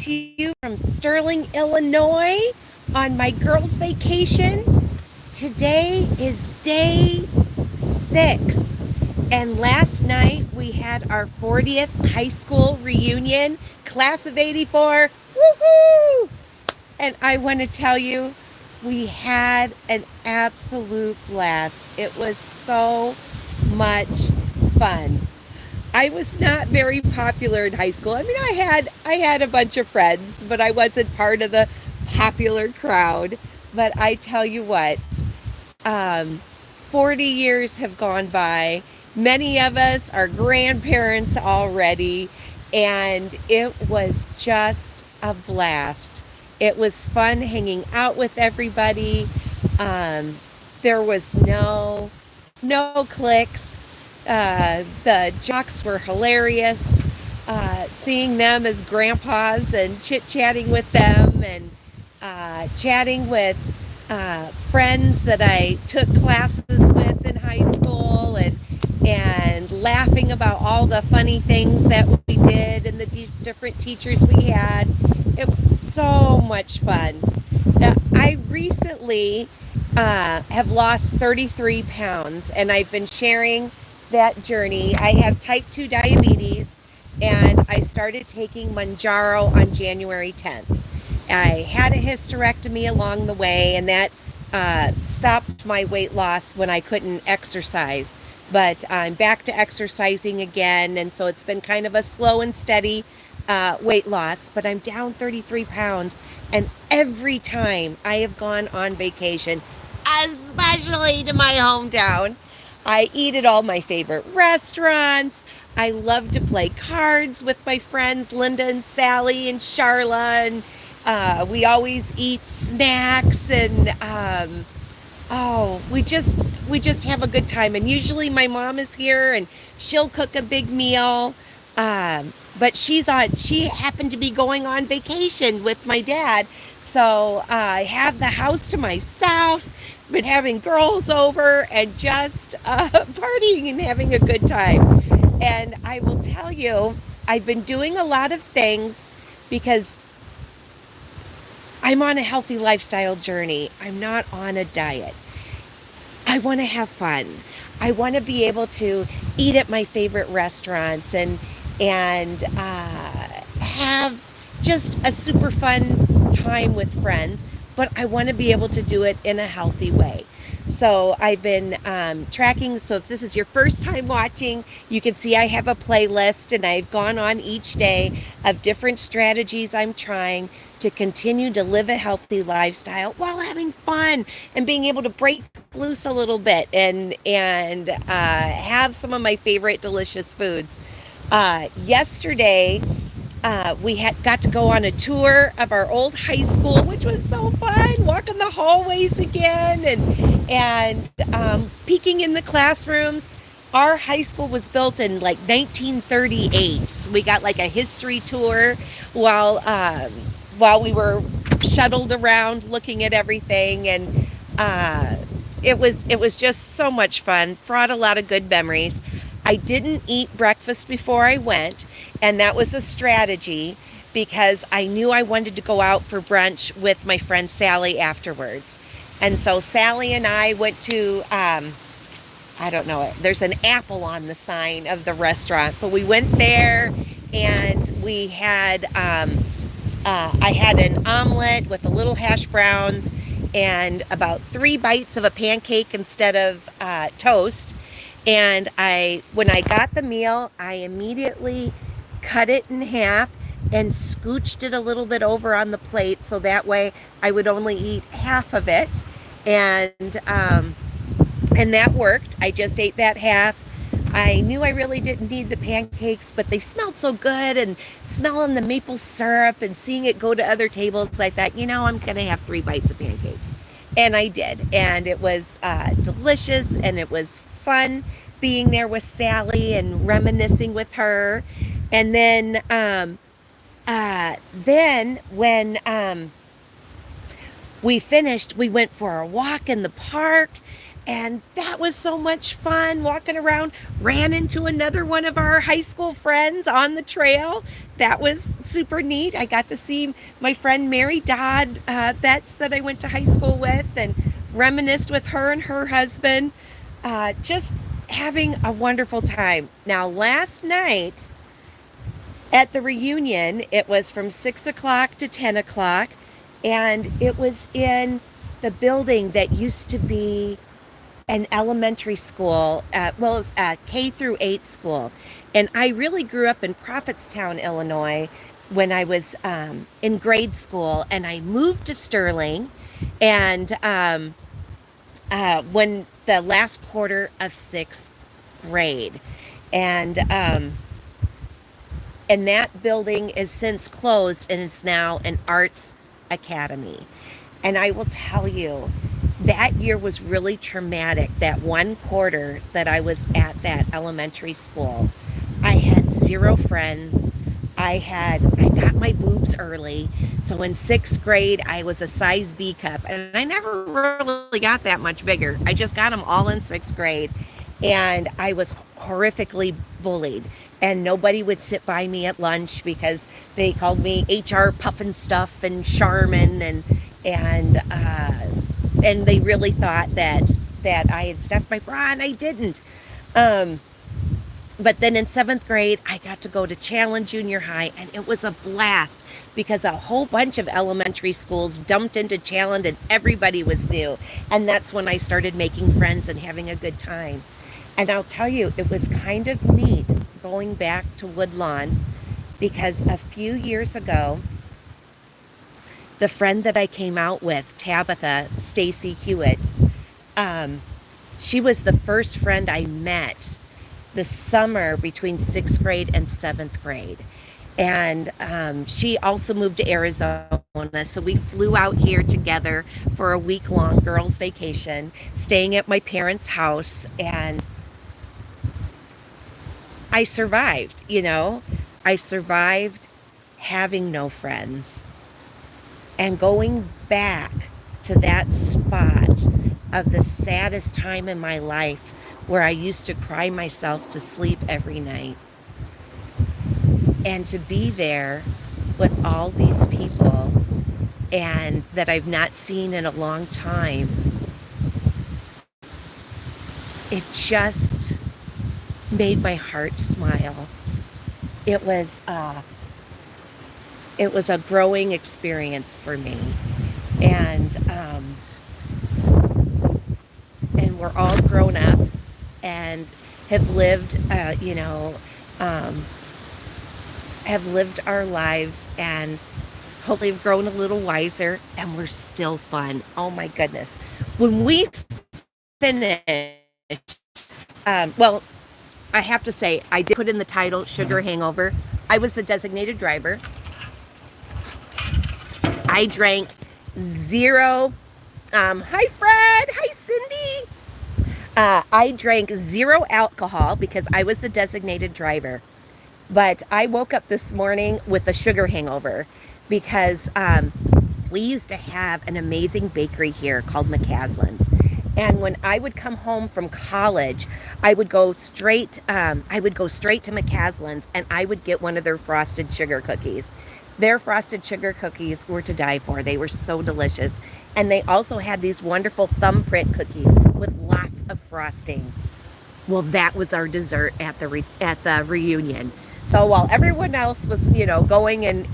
to you from Sterling, Illinois on my girls' vacation. Today is day 6, and last night we had our 40th high school reunion, class of 84. Woohoo! And I want to tell you, we had an absolute blast. It was so much fun. I was not very popular in high school. I mean, I had a bunch of friends, but I wasn't part of the popular crowd. But I tell you what, 40 years have gone by. Many of us are grandparents already, and it was just a blast. It was fun hanging out with everybody. Um, there was no clicks. The jocks were hilarious. Seeing them as grandpas and chit-chatting with them, and chatting with friends that I took classes with in high school, and laughing about all the funny things that we did and the different teachers we had. It was so much fun. I recently have lost 33 pounds, and I've been sharing that journey. I have type 2 diabetes, and I started taking Manjaro on January 10th. I had a hysterectomy along the way, and that stopped my weight loss when I couldn't exercise. But I'm back to exercising again, and so it's been kind of a slow and steady weight loss. But I'm down 33 pounds, and every time I have gone on vacation, especially to my hometown, I eat at all my favorite restaurants. I love to play cards with my friends Linda and Sally and Charla, and we always eat snacks, and we just have a good time. And usually my mom is here, and she'll cook a big meal. But she happened to be going on vacation with my dad, so I have the house to myself. Been having girls over and just partying and having a good time. And I will tell you, I've been doing a lot of things because I'm on a healthy lifestyle journey. I'm not on a diet. I want to have fun. I want to be able to eat at my favorite restaurants, and have just a super fun time with friends. But I want to be able to do it in a healthy way. So I've been tracking. So if this is your first time watching, you can see I have a playlist, and I've gone on each day of different strategies I'm trying to continue to live a healthy lifestyle while having fun and being able to break loose a little bit, and have some of my favorite delicious foods. Yesterday, we got to go on a tour of our old high school, which was so fun. Walking the hallways again, and peeking in the classrooms. Our high school was built in like 1938. So we got like a history tour while we were shuttled around looking at everything, and it was just so much fun. Brought a lot of good memories. I didn't eat breakfast before I went, and that was a strategy because I knew I wanted to go out for brunch with my friend Sally afterwards. And so Sally and I went to, I don't know, there's an apple on the sign of the restaurant, but we went there, and we had, I had an omelet with a little hash browns and about 3 bites of a pancake instead of toast. And when I got the meal, I immediately cut it in half and scooched it a little bit over on the plate, so that way I would only eat half of it. And that worked. I just ate that half. I knew I really didn't need the pancakes, but they smelled so good, and smelling the maple syrup and seeing it go to other tables, I thought, I'm going to have 3 bites of pancakes. And I did. And it was delicious, and it was fun being there with Sally and reminiscing with her. And then when we finished, we went for a walk in the park, And that was so much fun walking around. Ran into another one of our high school friends on the trail. That was super neat. I got to see my friend Mary Dodd Betts that I went to high school with and reminisced with her and her husband. Just having a wonderful time. Now, last night at the reunion, it was from 6 o'clock to 10 o'clock, and it was in the building that used to be an elementary school. Well, it was a K through 8 school. And I really grew up in Prophetstown, Illinois when I was in grade school. And I moved to Sterling. And when the last quarter of 6th grade. And that building is since closed and is now an arts academy. And I will tell you, that year was really traumatic. That one quarter that I was at that elementary school, I had 0 friends. I got my boobs early. So in 6th grade, I was a size B cup. And I never really got that much bigger. I just got them all in 6th grade. And I was horrifically bullied. And nobody would sit by me at lunch because they called me HR Puffin Stuff and Charmin and they really thought that I had stuffed my bra, and I didn't. But then in 7th grade, I got to go to Challen Junior High, and it was a blast because a whole bunch of elementary schools dumped into Challen, and everybody was new. And that's when I started making friends and having a good time. And I'll tell you, it was kind of neat going back to Woodlawn because a few years ago, the friend that I came out with, Tabitha Stacy Hewitt, she was the first friend I met the summer between 6th grade and 7th grade. And she also moved to Arizona. So we flew out here together for a week-long girls' vacation, staying at my parents' house. And I survived, I survived having no friends. And going back to that spot of the saddest time in my life where I used to cry myself to sleep every night. And to be there with all these people and that I've not seen in a long time, it just made my heart smile. It was a growing experience for me, and we're all grown up and have lived, have lived our lives, and hopefully have grown a little wiser, and we're still fun. Oh my goodness! When we finish, well, I have to say, I did put in the title Sugar Hangover. I was the designated driver. I drank 0. Hi, Fred. Hi, Cindy. I drank 0 alcohol because I was the designated driver. But I woke up this morning with a sugar hangover because we used to have an amazing bakery here called McCaslin's. And when I would come home from college, I would go straight to McCaslin's, and I would get one of their frosted sugar cookies. Their frosted sugar cookies were to die for. They were so delicious. And they also had these wonderful thumbprint cookies with lots of frosting. Well, that was our dessert at the reunion. So while everyone else was, going and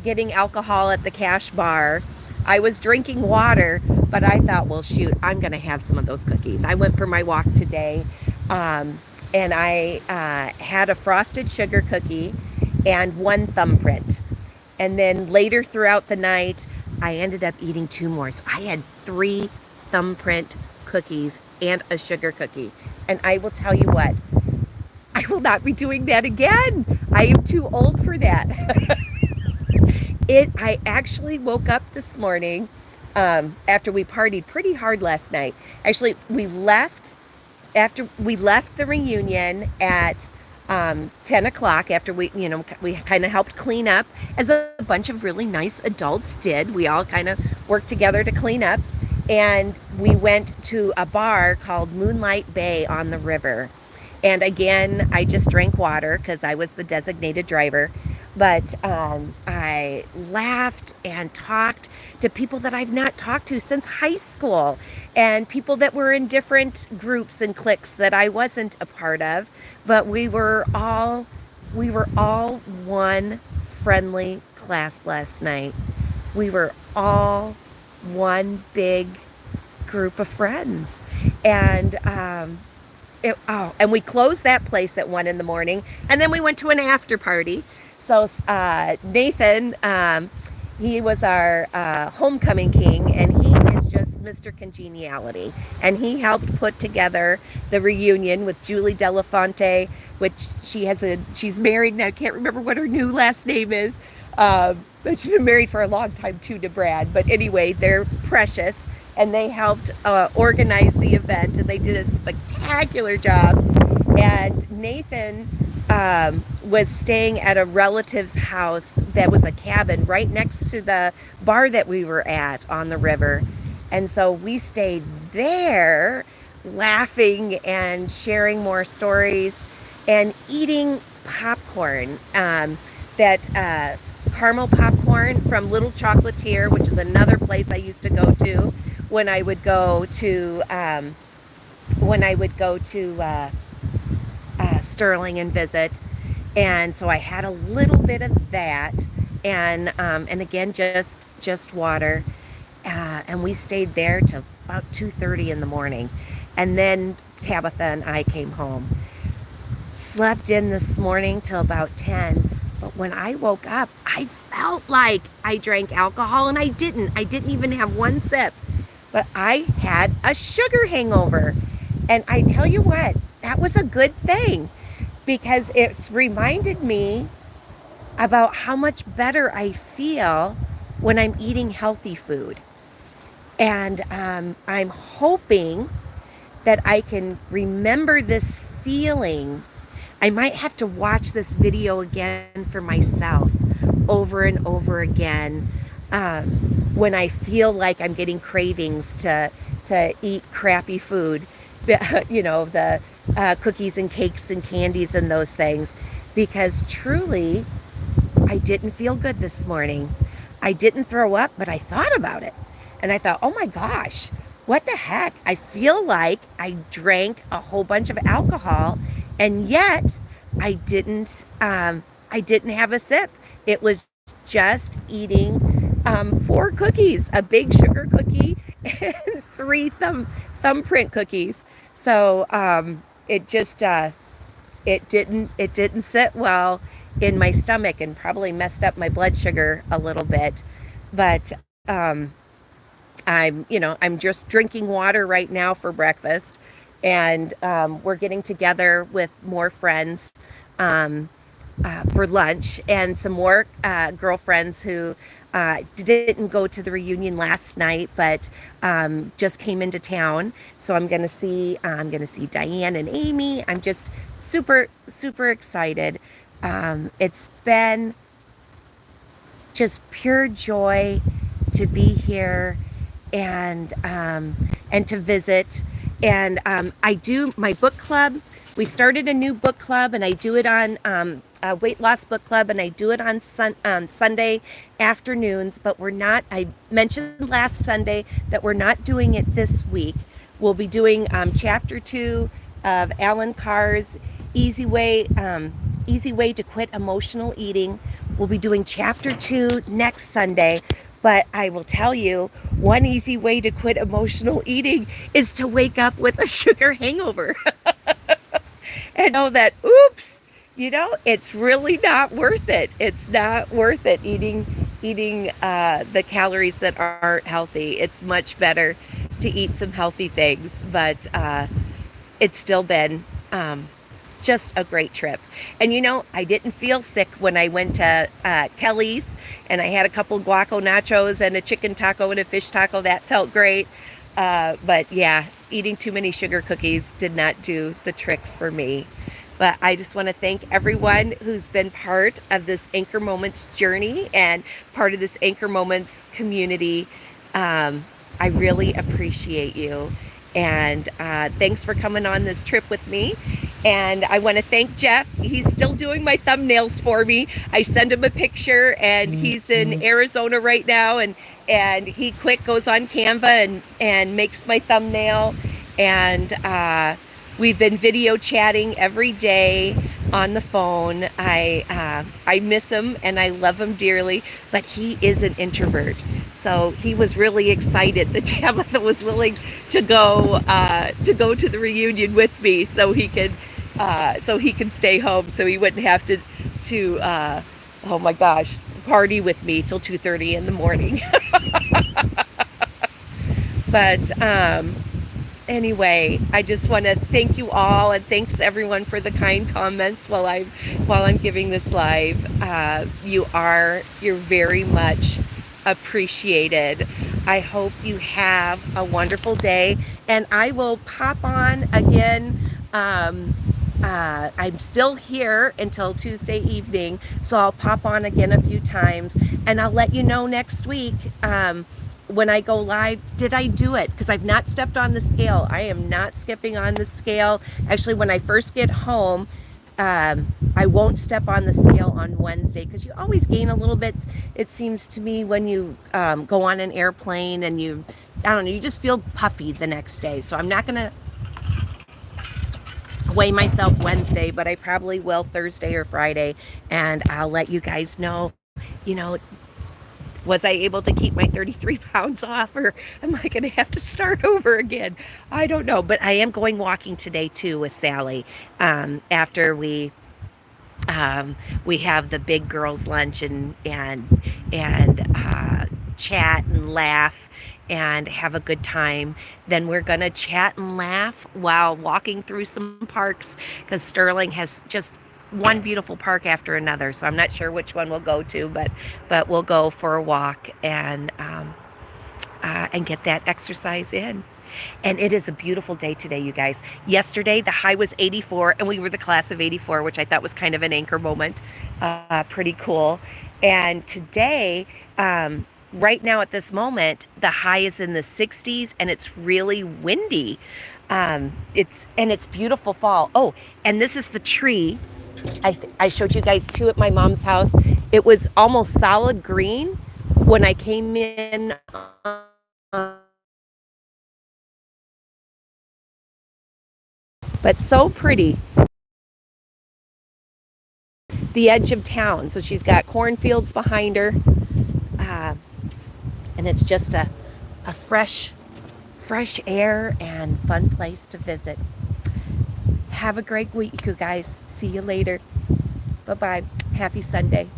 getting alcohol at the cash bar, I was drinking water. But I thought, well, shoot, I'm going to have some of those cookies. I went for my walk today, and I had a frosted sugar cookie and 1 thumbprint. And then later throughout the night, I ended up eating 2 more. So I had 3 thumbprint cookies and a sugar cookie. And I will tell you what, I will not be doing that again. I am too old for that. I actually woke up this morning after we partied pretty hard last night. Actually, after we left the reunion at 10 o'clock, after we kind of helped clean up, as a bunch of really nice adults did. We all kind of worked together to clean up. And we went to a bar called Moonlight Bay on the river. And again, I just drank water because I was the designated driver. But I laughed and talked to people that I've not talked to since high school, and people that were in different groups and cliques that I wasn't a part of. But we were all one friendly class last night. We were all one big group of friends. And and we closed that place at 1 in the morning, and then we went to an after party. So Nathan, he was our homecoming king, and he is just Mr. Congeniality. And he helped put together the reunion with Julie Delafonte, which she's married now. I can't remember what her new last name is, but she's been married for a long time too to Brad. But anyway, they're precious, and they helped organize the event, and they did a spectacular job. And Nathan was staying at a relative's house that was a cabin right next to the bar that we were at on the river. And so we stayed there laughing and sharing more stories and eating popcorn, that caramel popcorn from Little Chocolatier, which is another place I used to go to when I would go to Sterling and visit. And so I had a little bit of that, and again, just water, and we stayed there till about 2:30 in the morning, and then Tabitha and I came home. Slept in this morning till about 10, but when I woke up, I felt like I drank alcohol, and I didn't even have one sip, but I had a sugar hangover. And I tell you what, that was a good thing, because it's reminded me about how much better I feel when I'm eating healthy food. And I'm hoping that I can remember this feeling. I might have to watch this video again for myself over and over again, when I feel like I'm getting cravings to eat crappy food, the cookies and cakes and candies and those things, because truly, I didn't feel good this morning. I didn't throw up, but I thought about it. And I thought, oh my gosh, what the heck? I feel like I drank a whole bunch of alcohol, and yet I didn't have a sip. It was just eating 4 cookies, a big sugar cookie and 3 thumbprint cookies. So it didn't sit well in my stomach, and probably messed up my blood sugar a little bit. But I'm just drinking water right now for breakfast, and we're getting together with more friends for lunch, and some more girlfriends who didn't go to the reunion last night, but just came into town. So I'm gonna see Diane and Amy. I'm just super excited. It's been just pure joy to be here and to visit. And I do my book club. We started a new book club, and I do it on weight loss book club, and I do it on Sunday afternoons. But we're not. I mentioned last Sunday that we're not doing it this week. We'll be doing chapter 2 of Alan Carr's Easy Way to Quit Emotional Eating. We'll be doing chapter 2 next Sunday. But I will tell you, one easy way to quit emotional eating is to wake up with a sugar hangover. And know that, oops, it's really not worth it. It's not worth it eating the calories that aren't healthy. It's much better to eat some healthy things. But it's still been just a great trip. And I didn't feel sick when I went to Kelly's, and I had a couple guaco nachos and a chicken taco and a fish taco. That felt great. But yeah, eating too many sugar cookies did not do the trick for me. But I just want to thank everyone who's been part of this Anchor Moments journey and part of this Anchor Moments community. I really appreciate you. And thanks for coming on this trip with me. And I want to thank Jeff. He's still doing my thumbnails for me. I send him a picture, and he's in Arizona right now. And he quick goes on Canva and makes my thumbnail. And we've been video chatting every day on the phone. I miss him and I love him dearly, but he is an introvert. So he was really excited that Tabitha was willing to go to the reunion with me, so he could stay home, so he wouldn't have to oh my gosh, party with me till 2:30 in the morning. But anyway, I just want to thank you all, and thanks everyone for the kind comments while I'm giving this live. You're very much appreciated. I hope you have a wonderful day, and I will pop on again. I'm still here until Tuesday evening, so I'll pop on again a few times, and I'll let you know next week when I go live, did I do it? Because I've not stepped on the scale. I am not skipping on the scale. Actually, when I first get home, I won't step on the scale on Wednesday, because you always gain a little bit, it seems to me, when you go on an airplane, and I don't know, you just feel puffy the next day. So I'm not going to weigh myself Wednesday, but I probably will Thursday or Friday, and I'll let you guys know, was I able to keep my 33 pounds off, or am I going to have to start over again? I don't know, but I am going walking today too with Sally, after we have the big girls lunch and chat and laugh and have a good time. Then we're gonna chat and laugh while walking through some parks, because Sterling has just one beautiful park after another, so I'm not sure which one we'll go to, but we'll go for a walk and get that exercise in. And it is a beautiful day today, you guys. Yesterday, the high was 84, and we were the class of 84, which I thought was kind of an anchor moment. Pretty cool. And today, right now at this moment, the high is in the 60s, and it's really windy. It's beautiful fall. Oh, and this is the tree. I showed you guys too at my mom's house. It was almost solid green when I came in. But so pretty. The edge of town. So she's got cornfields behind her. And it's just a fresh air and fun place to visit. Have a great week, you guys. See you later. Bye-bye. Happy Sunday.